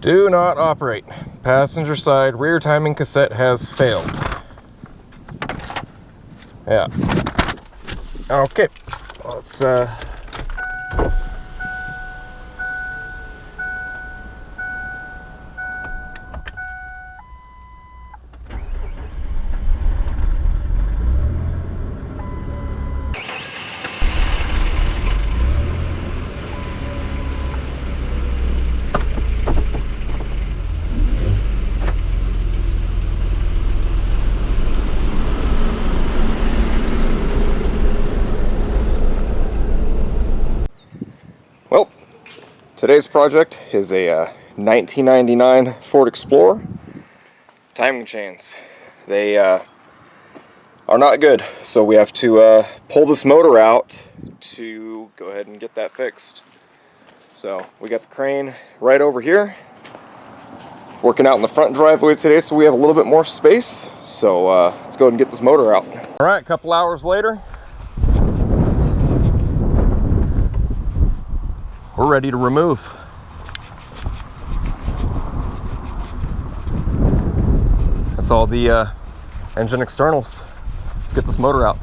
Do not operate. Passenger side rear timing cassette has failed. Yeah. Okay. Let's well, today's project is a 1999 Ford Explorer. Timing chains. They are not good, so we have to pull this motor out to go ahead and get that fixed. So we got the crane right over here, working out in the front driveway today, so we have a little bit more space. So let's go ahead and get this motor out. All right, a couple hours later, we're ready to remove. That's all the engine externals. Let's get this motor out.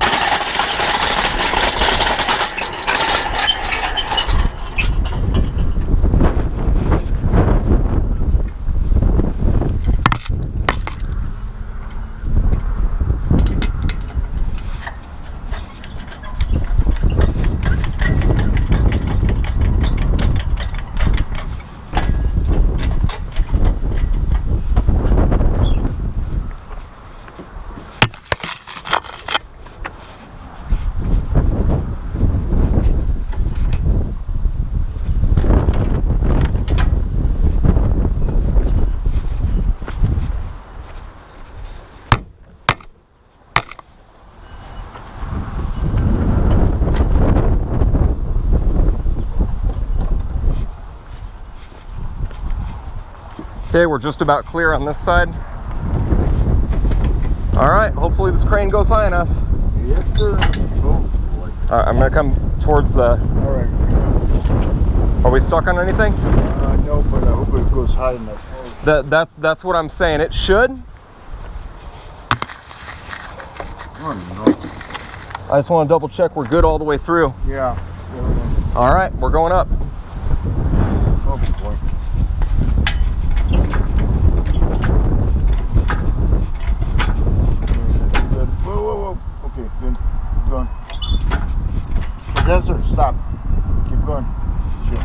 Okay, we're just about clear on this side. All right, hopefully this crane goes high enough. Yes, sir. Oh, boy. All right, I'm gonna come towards the... All right. Are we stuck on anything? No, but I hope it goes high enough. That's what I'm saying. It should. Oh, no. I just want to double check we're good all the way through. Yeah. All right, we're going up. Oh, boy. Whoa. Okay, good. Keep going. Yes, sir. Stop. Keep going. Shit.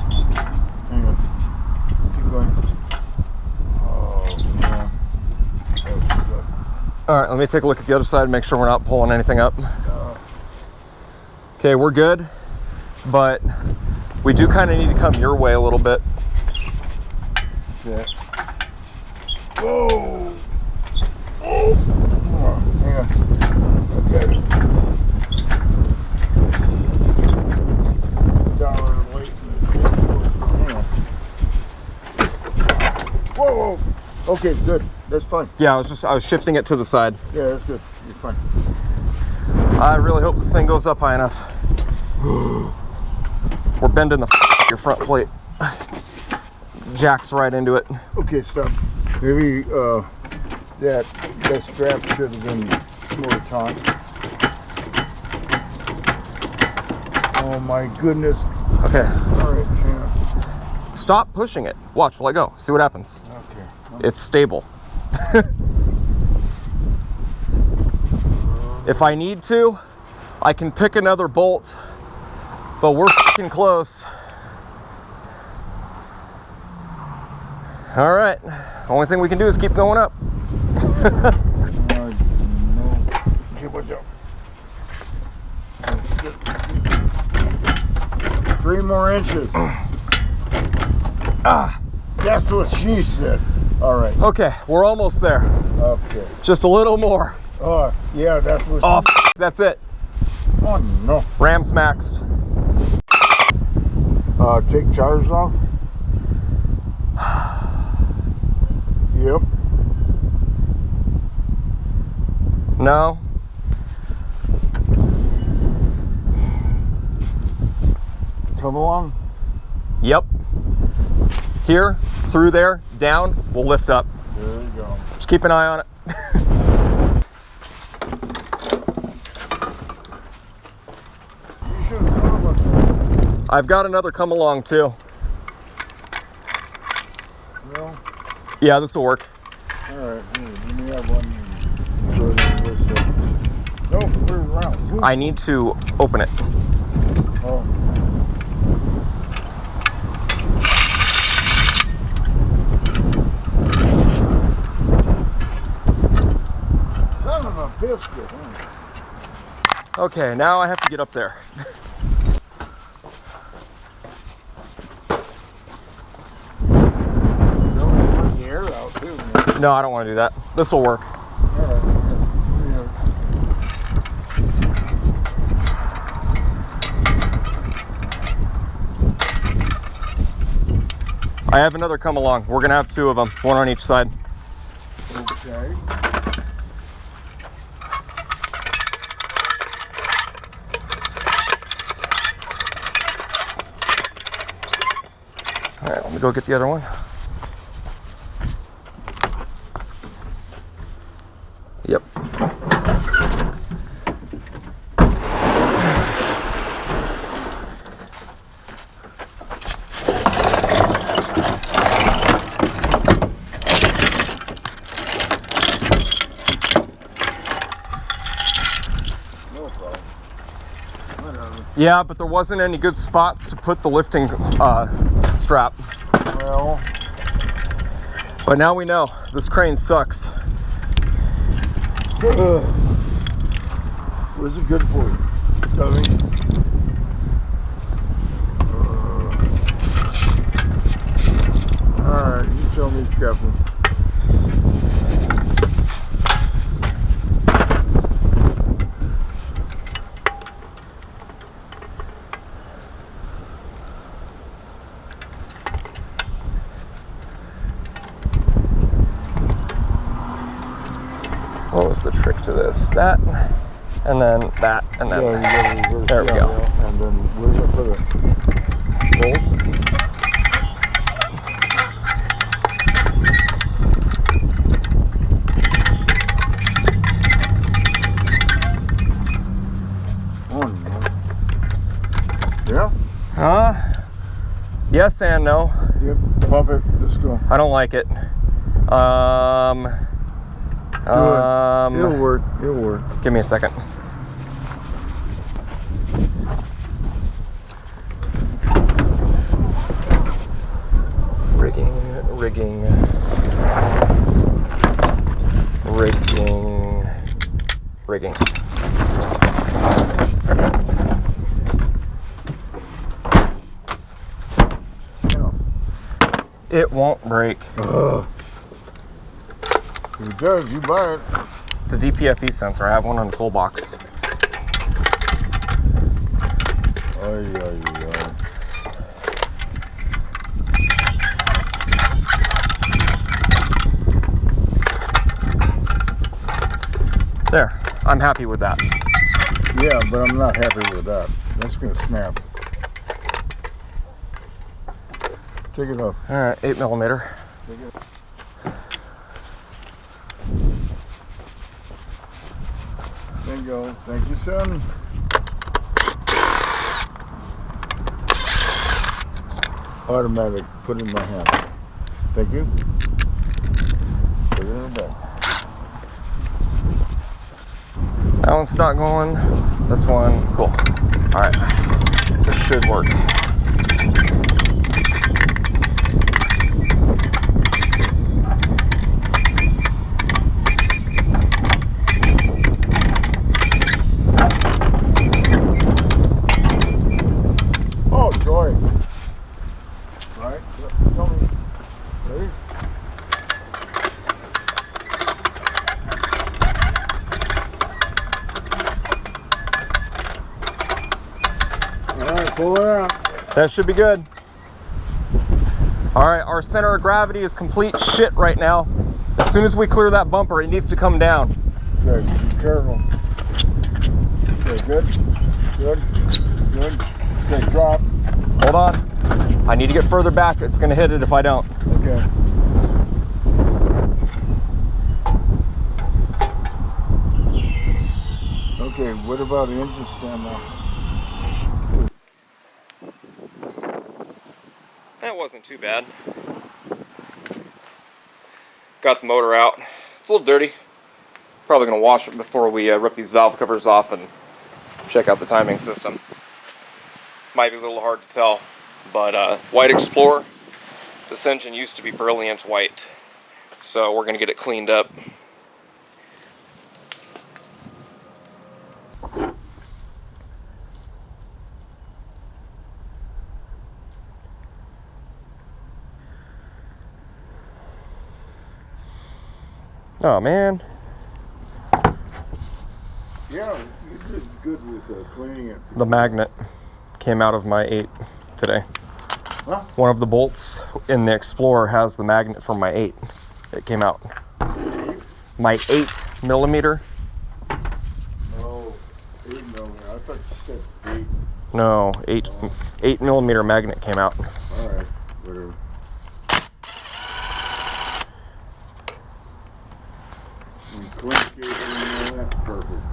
Hang on. Keep going. Oh, yeah. All right, let me take a look at the other side, make sure we're not pulling anything up. Okay, we're good, but we do kind of need to come your way a little bit. Okay. Whoa. Oh, hang on. Okay. Down weight. Hang on. Whoa. Okay, good. That's fine. Yeah, I was shifting it to the side. Yeah, that's good. You're fine. I really hope this thing goes up high enough. We're bending your front plate. Jacks right into it. Okay, stop. Maybe that strap should have been more taut. Oh my goodness. Okay. All right, hang on. Stop pushing it. Watch, let go. See what happens. Okay. It's stable. If I need to, I can pick another bolt, but we're fucking close. All right, only thing we can do is keep going up. No. Okay, watch out. 3 more inches. That's what she said. All right. Okay, we're almost there. Okay. Just a little more. Oh, yeah, that's what Oh, that's it. Oh, no. Ram's maxed. Take charges off. Yep. No. Come along. Yep. here, through there, down, we'll lift up. There you go. Just keep an eye on it. You should have thought about that. I've got another come along too. Well, Yeah, this will work. all right. Here, let me have one. Throw it in this side. No, put it around. I need to open it. Oh. Son of a biscuit. Huh? Okay, now I have to get up there. You always let the air out too, man. No, I don't want to do that. This will work. All right. Yeah. I have another come along. We're gonna have two of them, one on each side. Okay. All right, let me go get the other one. Yep. No problem. Whatever. Yeah, but there wasn't any good spots to put the lifting strap. Well, But now we know this crane sucks. what is it good for you? Tell me. Alright, you tell me, Captain. What was the trick to this? That, and then that, and then Yeah, you gotta reverse. There we yeah, go. yeah. And then where's it for the bolt? Yeah? Yes and no. Yep. Pump it. Let's go. I don't like it. It'll work. It'll work. Give me a second. Rigging. It won't break. If it does, you buy it. It's a DPFE sensor. I have one on the toolbox. There. I'm happy with that. Yeah, but I'm not happy with that. That's gonna snap. Take it off. All right, 8mm. Take it. There you go. Thank you, son. Automatic. Put it in my hand. Thank you. Put it in the back. That one's not going. This one, cool. All right, this should work. Oh, joy. Right? Tell me. Ready? Alright, pull it out. That should be good. All right, our center of gravity is complete shit right now. As soon as we clear that bumper, it needs to come down. Okay, be careful. Okay, good. Good. Good. Okay, drop. Hold on. I need to get further back. It's going to hit it if I don't. Okay. Okay, what about the engine stand now? That wasn't too bad. Got the motor out. It's a little dirty. Probably going to wash it before we rip these valve covers off and check out the timing system. Might be a little hard to tell, but White Explorer, this engine used to be brilliant white, so we're going to get it cleaned up. Oh man. Yeah, you did good with cleaning it. The magnet came out of my 8 today. Huh? One of the bolts in the Explorer has the magnet from my 8. It came out. My 8mm. No, 8mm. I thought you said 8. No, 8mm magnet came out. All right, whatever. We clean cable and all that. Perfect.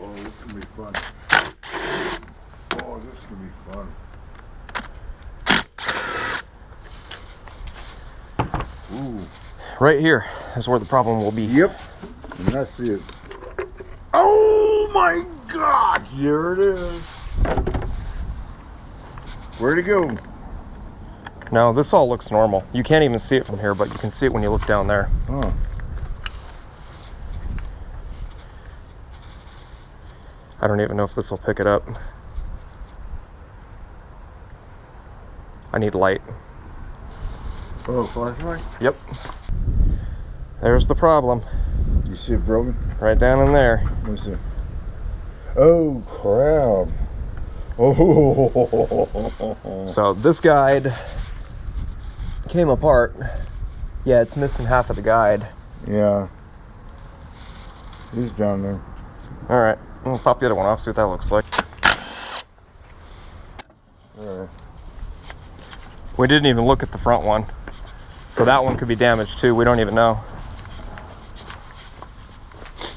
Oh, this is gonna be fun. Oh, this is gonna be fun. Ooh. Right here is where the problem will be. Yep. And that's it. Oh my God! Here it is. Where'd it go? No, this all looks normal. You can't even see it from here, but you can see it when you look down there. Oh. I don't even know if this will pick it up. I need light. Oh, flashlight? Yep. There's the problem. You see it broken? Right down in there. What's it? Oh, crap. Oh. So this guide came apart. Yeah, it's missing half of the guide. Yeah. He's down there. All right, we'll pop the other one off, see what that looks like. All right. We didn't even look at the front one. So that one could be damaged too, we don't even know.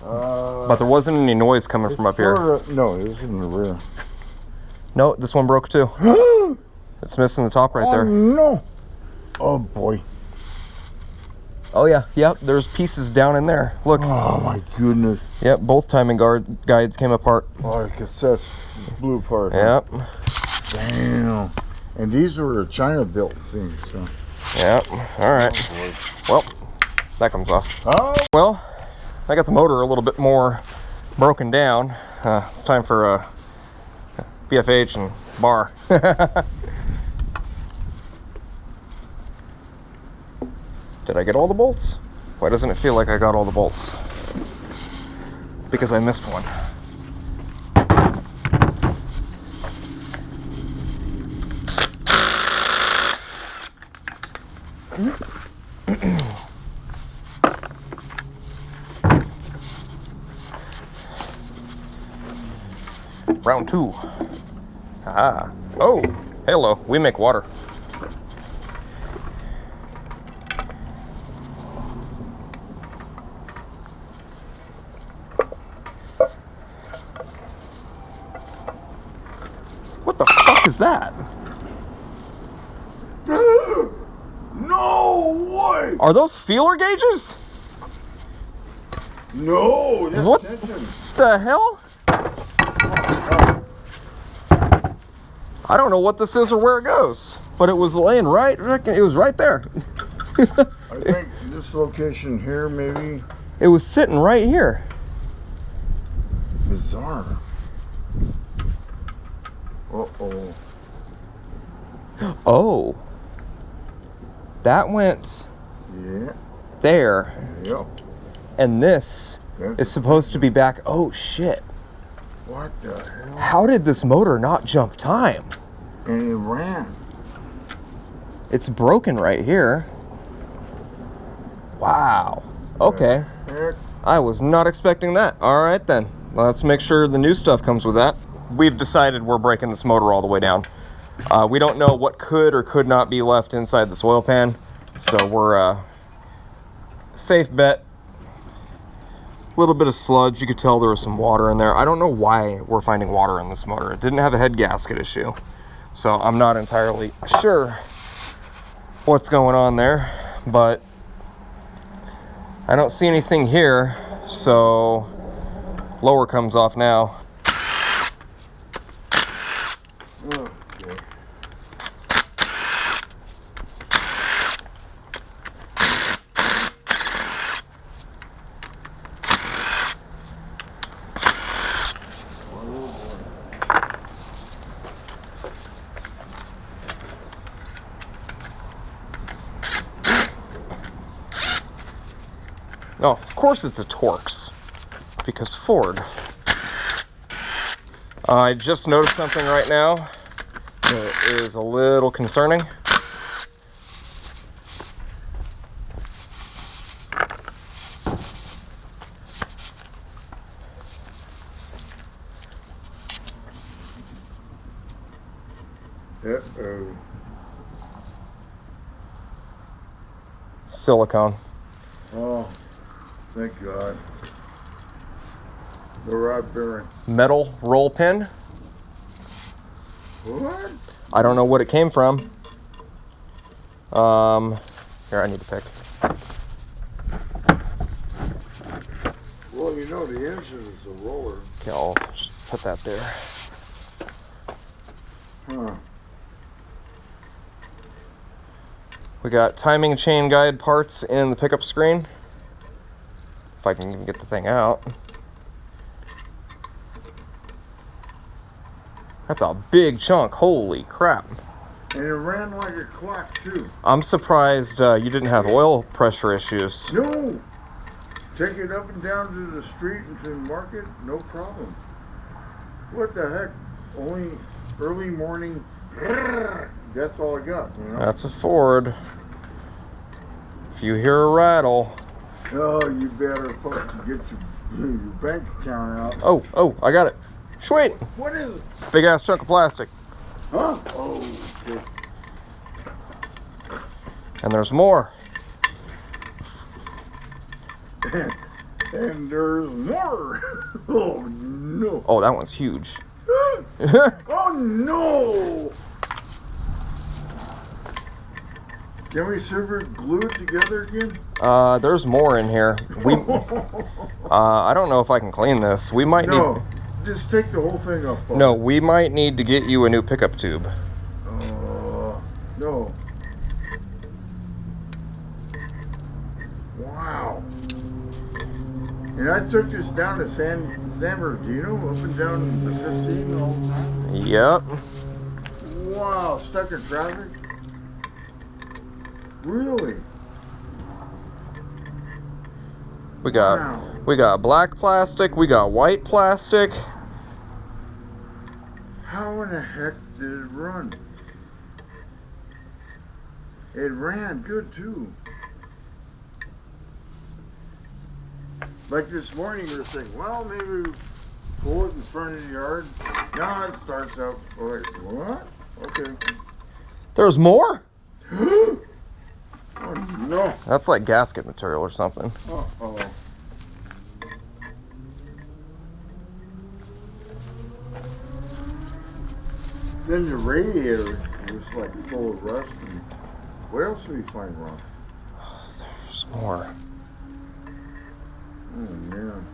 But there wasn't any noise coming from up here. No, this is in the rear. No, this one broke too. It's missing the top right there. No. Oh boy. Oh yeah, yep, there's pieces down in there. Look. Oh my goodness. Yep, both timing guides came apart. Oh, the cassettes blew apart. Yep. Huh? Damn. And these were China built things. So. Yep, alright. Well, that comes off. Oh. Well, I got the motor a little bit more broken down. It's time for BFH and bar. Did I get all the bolts? Why doesn't it feel like I got all the bolts? Because I missed one. Round 2. Ah. Oh, hello. We make water. What the fuck is that? No way! Are those feeler gauges? No, that's What tension. the hell? I don't know what this is or where it goes, but it was laying right, it was right there. I think this location here, maybe. It was sitting right here. Bizarre. Uh-oh. Oh. That went Yeah. there, Yep. and this That's is supposed to be back. Oh shit. What the hell? How did this motor not jump time? And it ran. It's broken right here. Wow. Okay. Heck, I was not expecting that. All right then. let's make sure the new stuff comes with that. We've decided we're breaking this motor all the way down. We don't know what could or could not be left inside this oil pan, so we're safe bet. A little bit of sludge. You could tell there was some water in there. I don't know why we're finding water in this motor. It didn't have a head gasket issue, so I'm not entirely sure what's going on there, but I don't see anything here, so lower comes off now. Okay. Oh, of course it's a Torx, because Ford. I just noticed something right now that is a little concerning. Uh-oh. Silicone. Oh, thank God. The rod bearing. Metal roll pin. What? I don't know what it came from. Here, I need to pick. Well, you know the engine is a roller. Okay, I'll just put that there. Huh. We got timing chain guide parts in the pickup screen. If I can even get the thing out. That's a big chunk, holy crap. And it ran like a clock too. I'm surprised you didn't have oil pressure issues. No! Take it up and down to the street and to the market, no problem. What the heck? Only early morning, that's all I got, you know? That's a Ford. If you hear a rattle. Oh, you better fucking get your bank account out. Oh, I got it. Sweet. What is it? Big ass chunk of plastic. Huh? Oh, okay. And there's more. And there's more. Oh, no. Oh, that one's huge. Oh, no. Can we super glue it together again? There's more in here. I don't know if I can clean this. We might No, just take the whole thing up. No, we might need to get you a new pickup tube. No. Wow. And I took this down to San Bernardino, up and down the 15 all the time. Yep. Wow, stuck in traffic? Really? We got black plastic, we got white plastic. How in the heck did it run? It ran good too. Like this morning you were saying, well, maybe we pull it in front of the yard. No, it starts out like, what? Okay. There's more? Oh no. That's like gasket material or something. Uh-oh. Then the radiator was like full of rust. And what else did we find wrong? There's more. Oh man.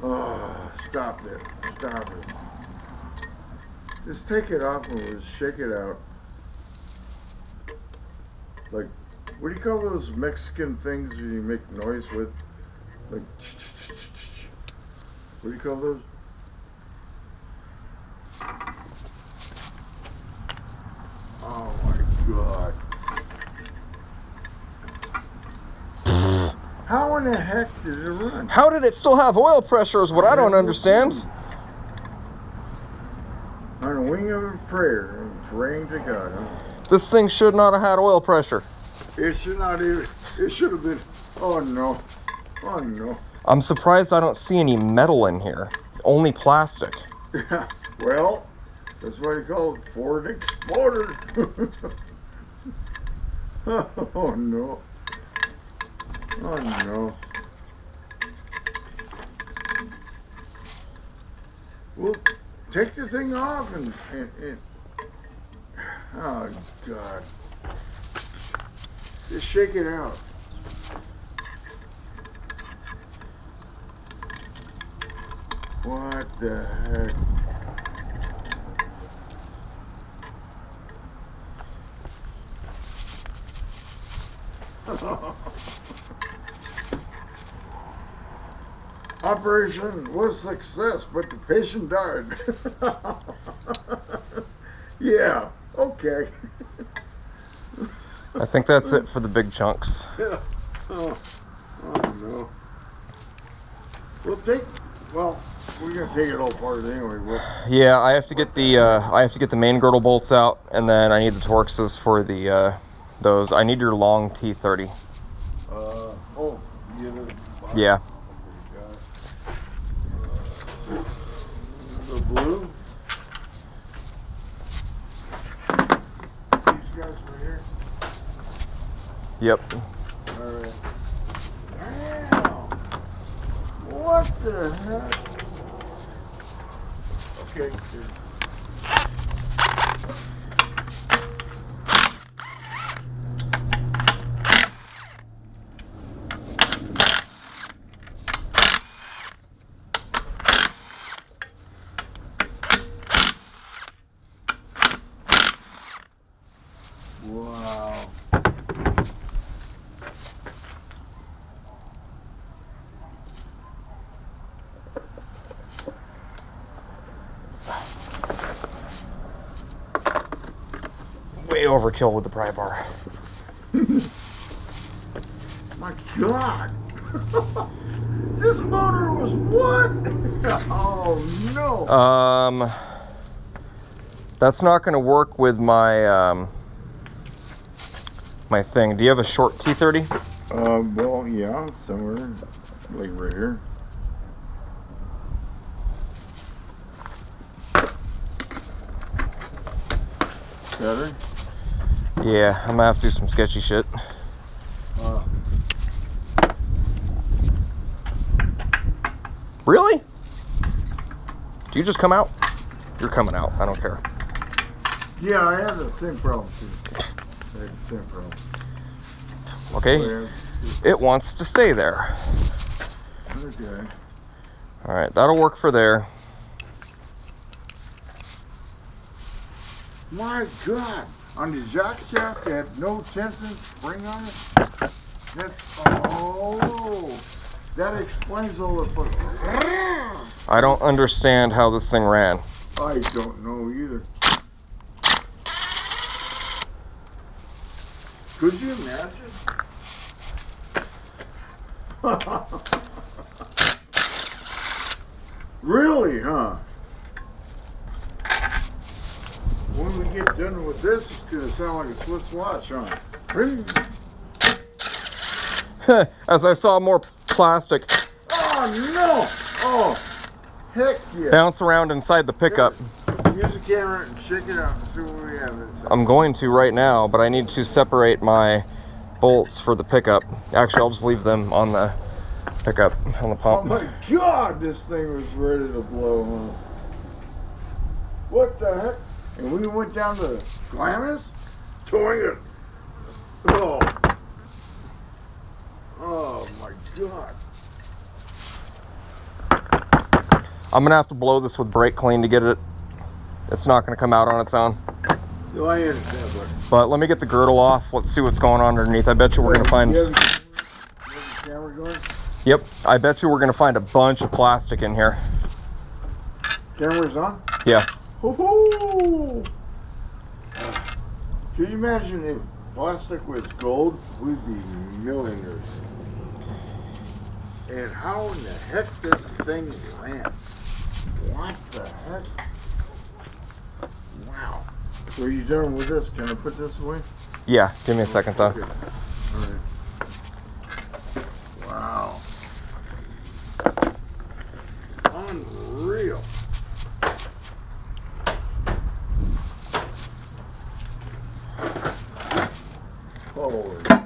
Oh, stop it. Stop it. Just take it off and we'll shake it out. Like, what do you call those Mexican things that you make noise with? Like, what do you call those? Oh my God. How in the heck did it run? How did it still have oil pressure is what I don't understand. On a wing of a prayer, I'm praying to God. Huh? This thing should not have had oil pressure. It should not even, it should have been, oh no. Oh no. I'm surprised I don't see any metal in here. Only plastic. Well, that's why you call it Ford Explorer. Oh no. Oh no. Well, take the thing off and oh God. Just shake it out. What the heck? Operation was success, but the patient died. Yeah, okay. I think that's it for the big chunks. Yeah. Oh no. Well, we're gonna take it all apart anyway. Yeah, I have to get the main girdle bolts out, and then I need the Torxes for the those. I need your long T30. Oh, Yeah. The blue. These guys right here. Yep. All right. Wow. What the heck? Okay. Good. Wow. Way overkill with the pry bar. My God. This motor was what? Oh no. That's not going to work with my my thing. Do you have a short T30? Well, yeah, somewhere, like right here. Better? Yeah, I'm gonna have to do some sketchy shit. Really? Do you just come out? You're coming out. I don't care. Yeah, I have the same problem too. I have the same problem. Okay. It wants to stay there. Okay. All right, that'll work for there. My God. On the jack shaft, they have no tension spring on it. That explains all the. I don't understand how this thing ran. I don't know either. Could you imagine? Really, huh? When we get done with this, it's gonna sound like a Swiss watch, huh? As I saw more plastic Oh no! Oh, heck yeah! bounce around inside the pickup. Use the camera and shake it out and see what we have. I'm going to right now, but I need to separate my bolts for the pickup. Actually, I'll just leave them on the pickup, on the Oh pump. my God, this thing was ready to blow, huh? What the heck? And we went down to Glamis, towing it. Oh. Oh my God. I'm gonna have to blow this with brake clean to get it. It's not gonna come out on its own. No, I understand, But let me get the girdle off. Let's see what's going on underneath. I bet you we're gonna find. You have the camera going? Yep. I bet you we're gonna find a bunch of plastic in here. Camera's on? Yeah. Woohoo! Can you imagine if plastic was gold? We'd be millionaires. And how in the heck this thing ran? What the heck? Wow. So are you done with this? Can I put this away? Yeah. Give me a second though. Okay. All right. Wow.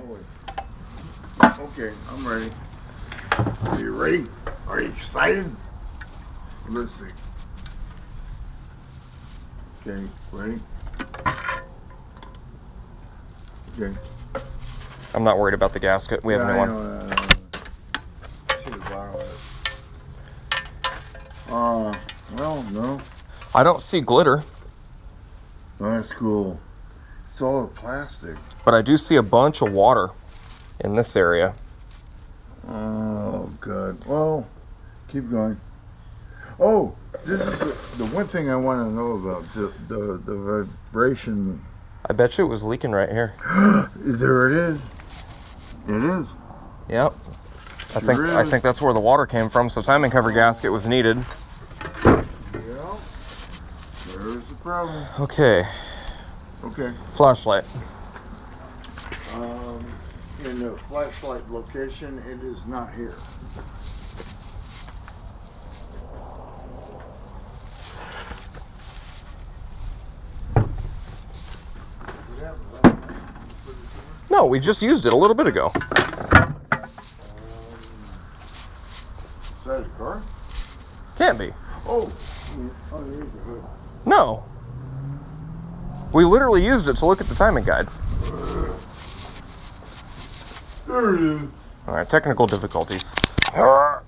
Holy. Okay, I'm ready. Are you ready? Are you excited? Let's see. Okay, ready? Okay. I'm not worried about the gasket. We have no one. See the bottom of it. Well, no. I don't see glitter, Oh, that's cool. It's all plastic. but I do see a bunch of water in this area. Oh, good. Well, keep going. Oh, this is the one thing I want to know about the vibration. I bet you it was leaking right here. There it is. It is. Yep. I Sure think that's where the water came from. So timing cover gasket was needed. Yeah. There's the problem. Okay. Okay. Flashlight. In the flashlight location, it is not here. No, we just used it a little bit ago. Inside the car? Can't be. Oh, there's the hood. No. We literally used it to look at the timing guide. There it is. All right, technical difficulties. Hey, I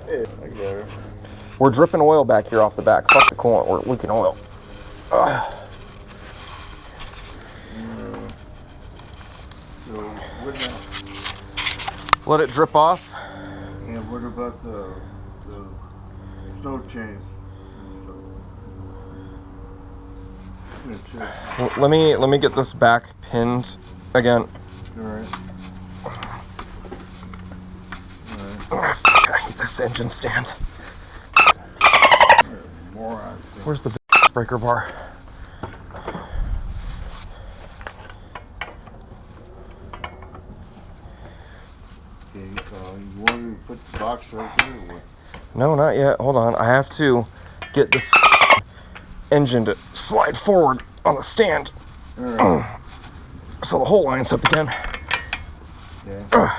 got it. We're dripping oil back here off the back. Fuck the coolant, we're leaking oil. So, what now? Let it drip off. And what about the snow chains? Let me get this back pinned again. Alright. I hate this engine stand. Moron. Where's the breaker bar? Okay, you want me to put the box right there or what? No, not yet. Hold on. I have to get this engine to slide forward on the stand. Alright. So the whole lines up again. Okay.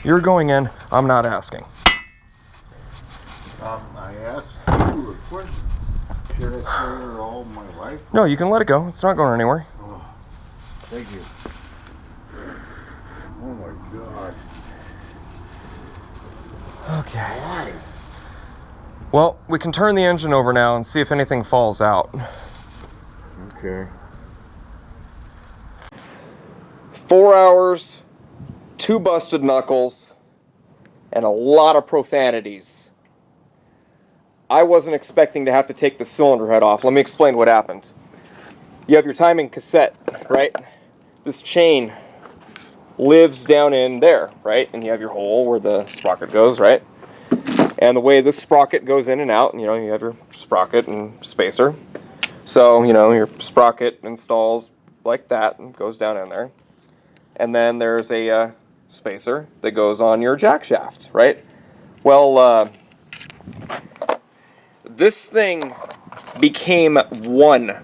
You're going in. I'm not asking. I asked you a question. Should I stay here all my life? No, you can let it go. It's not going anywhere. Oh, thank you. Oh my God. Okay. Why? Well, we can turn the engine over now and see if anything falls out. Okay. 4 hours, 2 busted knuckles, and a lot of profanities. I wasn't expecting to have to take the cylinder head off. Let me explain what happened. You have your timing cassette, right? This chain lives down in there, right? And you have your hole where the sprocket goes, right? And the way this sprocket goes in and out, you have your sprocket and spacer. So, your sprocket installs like that and goes down in there. And then there's a spacer that goes on your jack shaft, right? Well, this thing became one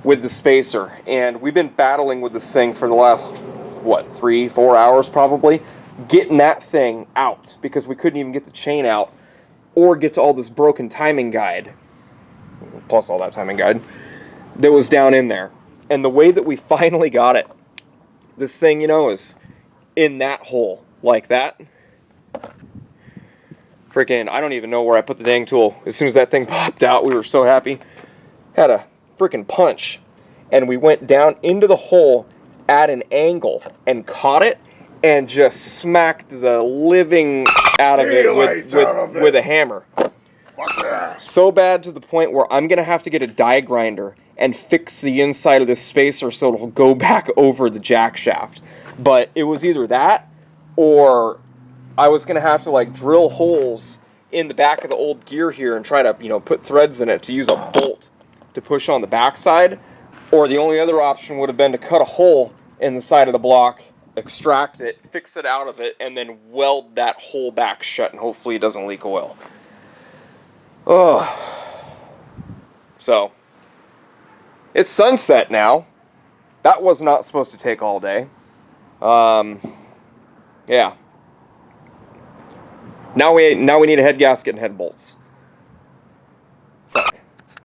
with the spacer, and we've been battling with this thing for the last, 3-4 hours probably, getting that thing out, because we couldn't even get the chain out or get to all this broken timing guide, plus all that timing guide, that was down in there. And the way that we finally got it, this thing, is in that hole, like that. Freaking, I don't even know where I put the dang tool. As soon as that thing popped out, we were so happy. Had a freaking punch. And we went down into the hole at an angle and caught it and just smacked the living out of it with a hammer. So bad to the point where I'm going to have to get a die grinder and fix the inside of this spacer so it'll go back over the jack shaft. But it was either that or I was going to have to drill holes in the back of the old gear here and try to, put threads in it to use a bolt to push on the backside. Or the only other option would have been to cut a hole in the side of the block, extract it, fix it out of it, and then weld that hole back shut and hopefully it doesn't leak oil. Oh, So, it's sunset now. That was not supposed to take all day. Yeah. Now we need a head gasket and head bolts.